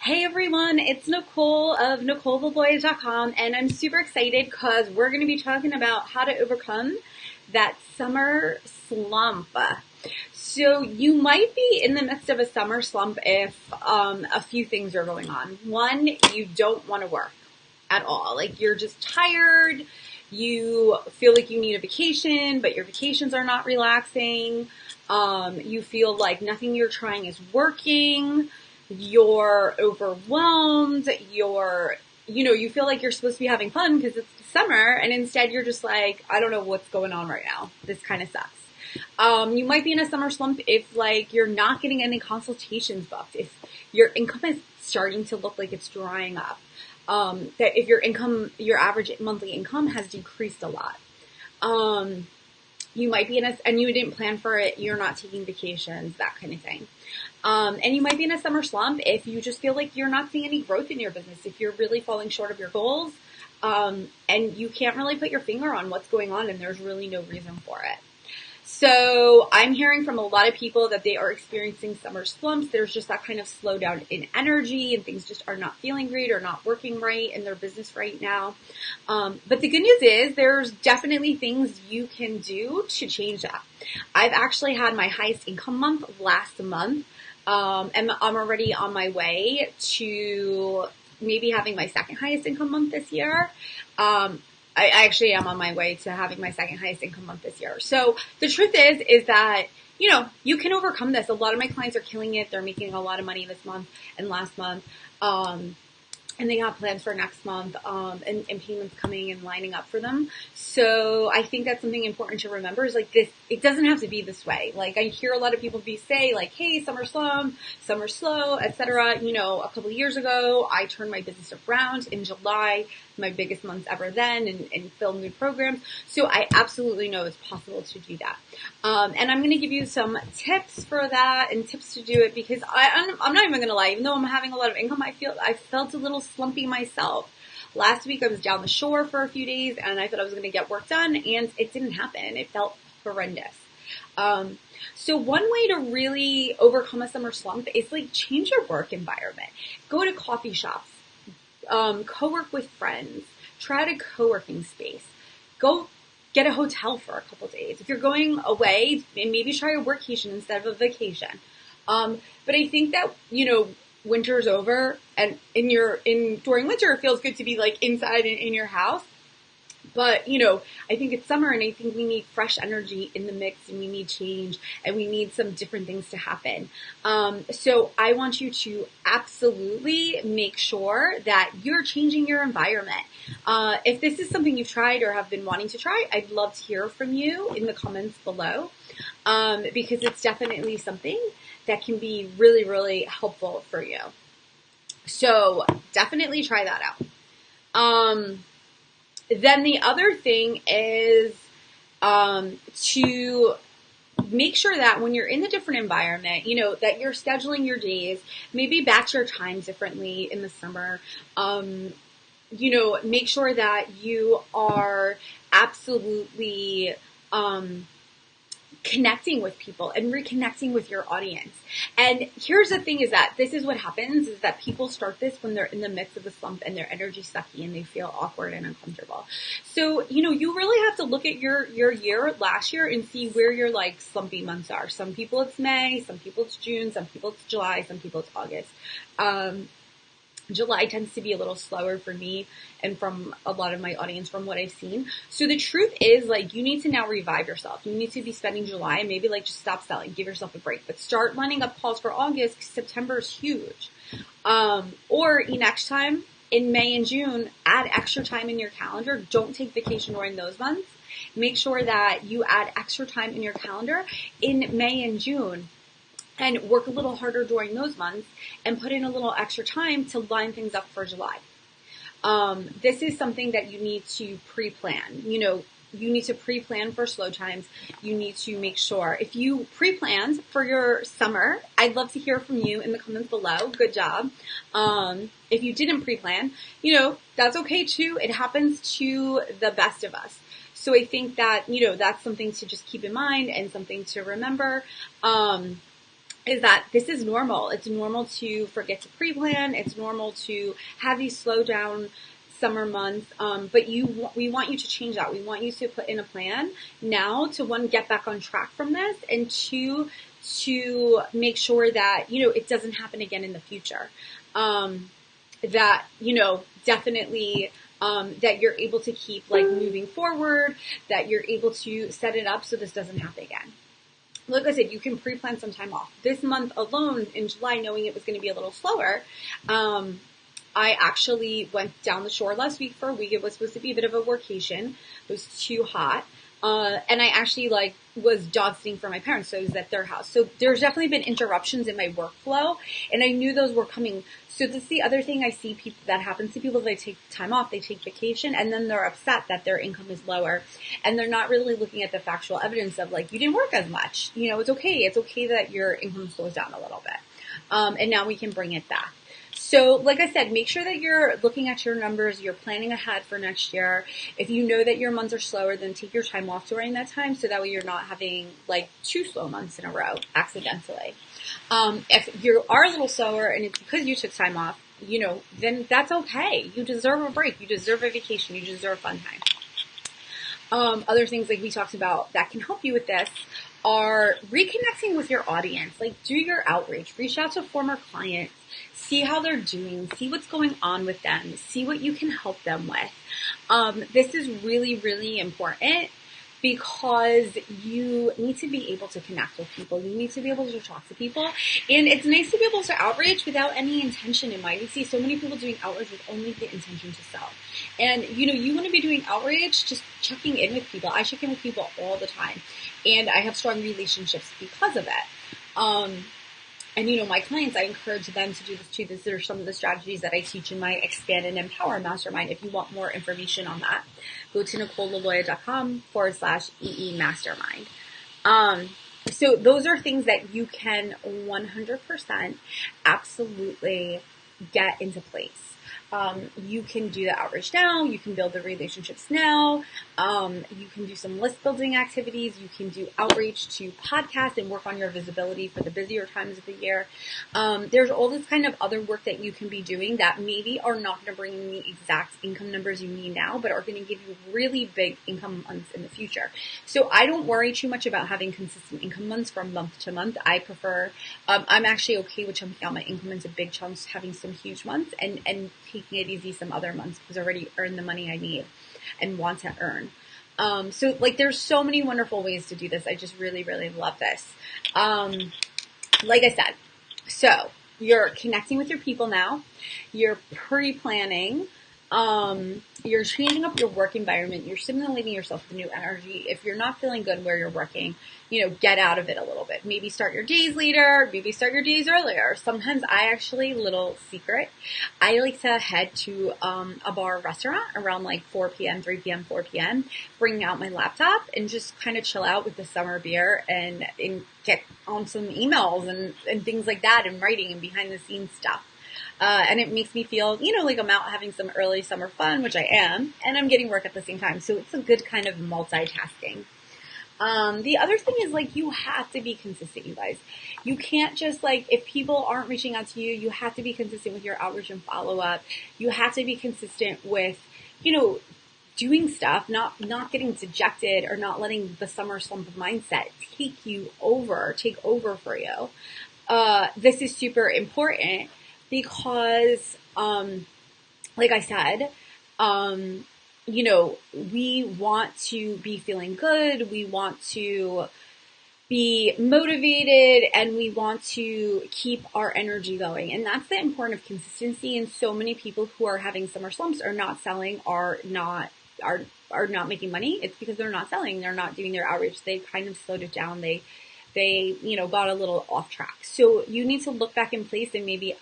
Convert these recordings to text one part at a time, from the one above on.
Hey everyone, it's Nicole of NicoleTheBoys.com, and I'm super excited because we're going to be talking about how to overcome that summer slump. So you might be in the midst of a summer slump if a few things are going on. One, you don't want to work at all. Like you're just tired. You feel like you need a vacation, but your vacations are not relaxing. You feel like nothing you're trying is working. You're overwhelmed. You feel like you're supposed to be having fun because it's summer, and instead you're just like, I don't know what's going on right now. This kind of sucks. You might be in a summer slump if like you're not getting any consultations booked, if your income is starting to look like it's drying up, that if your average monthly income has decreased a lot. You might be and you didn't plan for it, you're not taking vacations, that kind of thing. And you might be in a summer slump if you just feel like you're not seeing any growth in your business, if you're really falling short of your goals, and you can't really put your finger on what's going on and there's really no reason for it. So I'm hearing from a lot of people that they are experiencing summer slumps. There's just that kind of slowdown in energy and things just are not feeling great or not working right in their business right now. But the good news is there's definitely things you can do to change that. I've actually had my highest income month last month. And I'm already on my way to maybe having my second highest income month this year. I actually am on my way to having my second highest income month this year. So the truth is that, you can overcome this. A lot of my clients are killing it. They're making a lot of money this month and last month. And they have plans for next month, and payments coming and lining up for them. So I think that's something important to remember is like this, it doesn't have to be this way. Like I hear a lot of people say like, hey, summer slump, summer slow, etc. A couple of years ago, I turned my business around in July, my biggest month ever then, and filmed new programs. So I absolutely know it's possible to do that. And I'm going to give you some tips for that and tips to do it because I'm not even going to lie. Even though I'm having a lot of income, I felt a little slumpy myself. Last week I was down the shore for a few days and I thought I was going to get work done and it didn't happen. It felt horrendous. So one way to really overcome a summer slump is like change your work environment. Go to coffee shops. Co-work with friends, try out a co-working space, go get a hotel for a couple days. If you're going away, maybe try a workation instead of a vacation. But I think that, winter's over and during winter, it feels good to be like inside in your house. But, I think it's summer and I think we need fresh energy in the mix and we need change and we need some different things to happen. So I want you to absolutely make sure that you're changing your environment. If this is something you've tried or have been wanting to try, I'd love to hear from you in the comments below. Because it's definitely something that can be really, really helpful for you. So definitely try that out. Then the other thing is to make sure that when you're in the different environment, that you're scheduling your days, maybe batch your time differently in the summer. Make sure that you are absolutely connecting with people and reconnecting with your audience. And here's the thing is that this is what happens is that people start this when they're in the midst of a slump and their energy's sucky and they feel awkward and uncomfortable. So, you really have to look at your year last year and see where your like slumpy months are. Some people it's May, some people it's June, some people it's July, some people it's August. July tends to be a little slower for me and from a lot of my audience from what I've seen. So the truth is like you need to now revive yourself. You need to be spending July and maybe like just stop selling, give yourself a break, but start lining up calls for August. September is huge. Or next time in May and June, add extra time in your calendar. Don't take vacation during those months. Make sure that you add extra time in your calendar in May and June. And work a little harder during those months and put in a little extra time to line things up for July. This is something that you need to pre-plan. You need to pre-plan for slow times. You need to make sure if you pre-planned for your summer, I'd love to hear from you in the comments below. Good job. If you didn't pre-plan, that's okay too. It happens to the best of us. So I think that, that's something to just keep in mind and something to remember. is that this is normal. It's normal to forget to pre-plan. It's normal to have these slow down summer months. But we want you to change that. We want you to put in a plan now to, one, get back on track from this, and two, to make sure that, it doesn't happen again in the future. That, definitely, that you're able to keep moving forward, that you're able to set it up so this doesn't happen again. Like I said, you can pre-plan some time off. This month alone, in July, knowing it was going to be a little slower, I actually went down the shore last week for a week. It was supposed to be a bit of a workation. It was too hot. And I actually was dog sitting for my parents, so I was at their house. So there's definitely been interruptions in my workflow, and I knew those were coming. So this is the other thing I see that happens to people. They take time off, they take vacation, and then they're upset that their income is lower, and they're not really looking at the factual evidence of you didn't work as much. It's okay. It's okay that your income slows down a little bit. And now we can bring it back. So, like I said, make sure that you're looking at your numbers, you're planning ahead for next year. If you know that your months are slower, then take your time off during that time, so that way you're not having 2 slow months in a row accidentally. If you are a little slower and it's because you took time off, then that's okay. You deserve a break. You deserve a vacation. You deserve fun time. Other things like we talked about that can help you with this are reconnecting with your audience. Do your outreach. Reach out to former clients. See how they're doing. See what's going on with them. See what you can help them with. This is really, really important, because you need to be able to connect with people. You need to be able to talk to people. And it's nice to be able to outreach without any intention in mind. We see so many people doing outreach with only the intention to sell. And, you want to be doing outreach, just checking in with people. I check in with people all the time. And I have strong relationships because of it. And, my clients, I encourage them to do this too. These are some of the strategies that I teach in my Expand and Empower Mastermind. If you want more information on that, go to NicoleLaloya.com/EE Mastermind. So those are things that you can 100% absolutely get into place. You can do the outreach now. You can build the relationships now. You can do some list building activities. You can do outreach to podcast and work on your visibility for the busier times of the year. There's all this kind of other work that you can be doing that maybe are not going to bring in the exact income numbers you need now, but are going to give you really big income months in the future. So I don't worry too much about having consistent income months from month to month. I prefer, I'm actually okay with chunking out my income into big chunks, having some huge months, and taking it easy some other months, because I already earned the money I need and want to earn. So there's so many wonderful ways to do this. I just really, really love this. Like I said, so you're connecting with your people now. You're pre-planning. You're changing up your work environment. You're stimulating yourself with new energy. If you're not feeling good where you're working, get out of it a little bit. Maybe start your days later. Maybe start your days earlier. Sometimes little secret, I like to head to a bar or restaurant around 4 p.m., 3 p.m., 4 p.m., bring out my laptop and just kind of chill out with the summer beer and get on some emails and things like that, and writing and behind the scenes stuff. And it makes me feel, I'm out having some early summer fun, which I am, and I'm getting work at the same time. So it's a good kind of multitasking. The other thing is you have to be consistent, you guys. You can't just if people aren't reaching out to you, you have to be consistent with your outreach and follow up. You have to be consistent with, doing stuff, not getting dejected or not letting the summer slump mindset take over for you. This is super important because, like I said, we want to be feeling good. We want to be motivated, and we want to keep our energy going. And that's the importance of consistency. And so many people who are having summer slumps are not selling, are not making money. It's because they're not selling. They're not doing their outreach. They kind of slowed it down. They got a little off track. So you need to look back in place and maybe,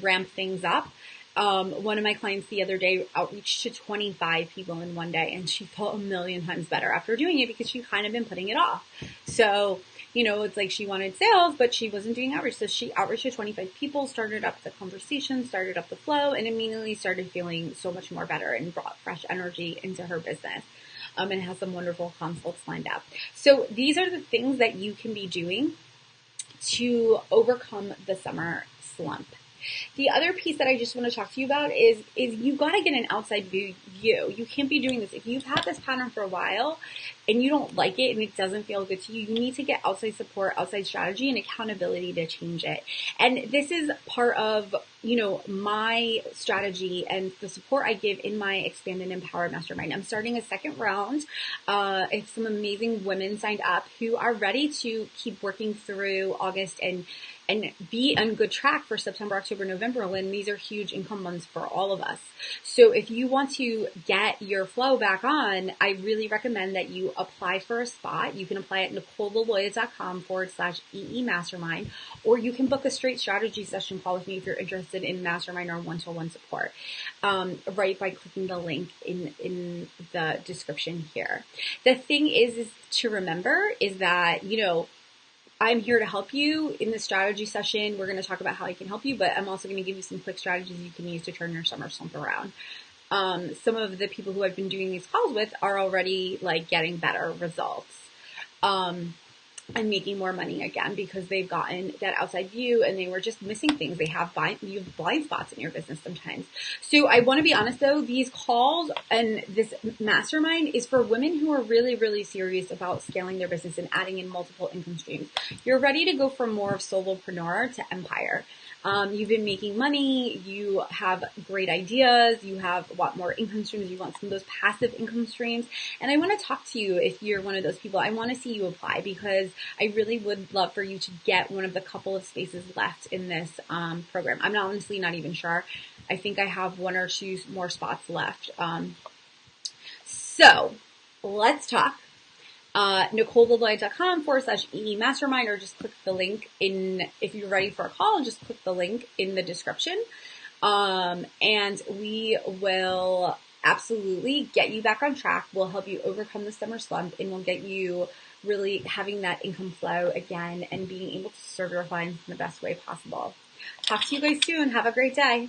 ramp things up. One of my clients the other day outreached to 25 people in one day, and she felt a million times better after doing it because she kind of been putting it off. So, it's she wanted sales, but she wasn't doing outreach. So she outreached to 25 people, started up the conversation, started up the flow, and immediately started feeling so much more better and brought fresh energy into her business. And has some wonderful consults lined up. So these are the things that you can be doing to overcome the summer slump. The other piece that I just want to talk to you about is you got to get an outside view. You can't be doing this. If you've had this pattern for a while and you don't like it and it doesn't feel good to you, you need to get outside support, outside strategy, and accountability to change it. And this is part of, my strategy and the support I give in my Expand and Empower Mastermind. I'm starting a second round. If some amazing women signed up who are ready to keep working through August and be on good track for September, October, November, when these are huge income months for all of us. So if you want to get your flow back on, I really recommend that you apply for a spot. You can apply at NicoleLaloya.com/EE Mastermind, or you can book a straight strategy session call with me if you're interested in mastermind or one-to-one support, right by clicking the link in the description here. The thing is to remember is that, I'm here to help you in the strategy session. We're going to talk about how I can help you, but I'm also going to give you some quick strategies you can use to turn your summer slump around. Some of the people who I've been doing these calls with are already getting better results. And making more money again because they've gotten that outside view and they were just missing things. You have blind spots in your business sometimes. So I want to be honest though, these calls and this mastermind is for women who are really, really serious about scaling their business and adding in multiple income streams. You're ready to go from more of solopreneur to empire. You've been making money, you have great ideas, you want more income streams, you want some of those passive income streams. And I want to talk to you if you're one of those people. I want to see you apply because I really would love for you to get one of the couple of spaces left in this program. I'm honestly not even sure. I think I have one or two more spots left. So let's talk. NicoleLaloya.com/EE Mastermind, or just click the link if you're ready for a call, just click the link in the description. And we will absolutely get you back on track. We'll help you overcome the summer slump and we'll get you really having that income flow again and being able to serve your clients in the best way possible. Talk to you guys soon. Have a great day.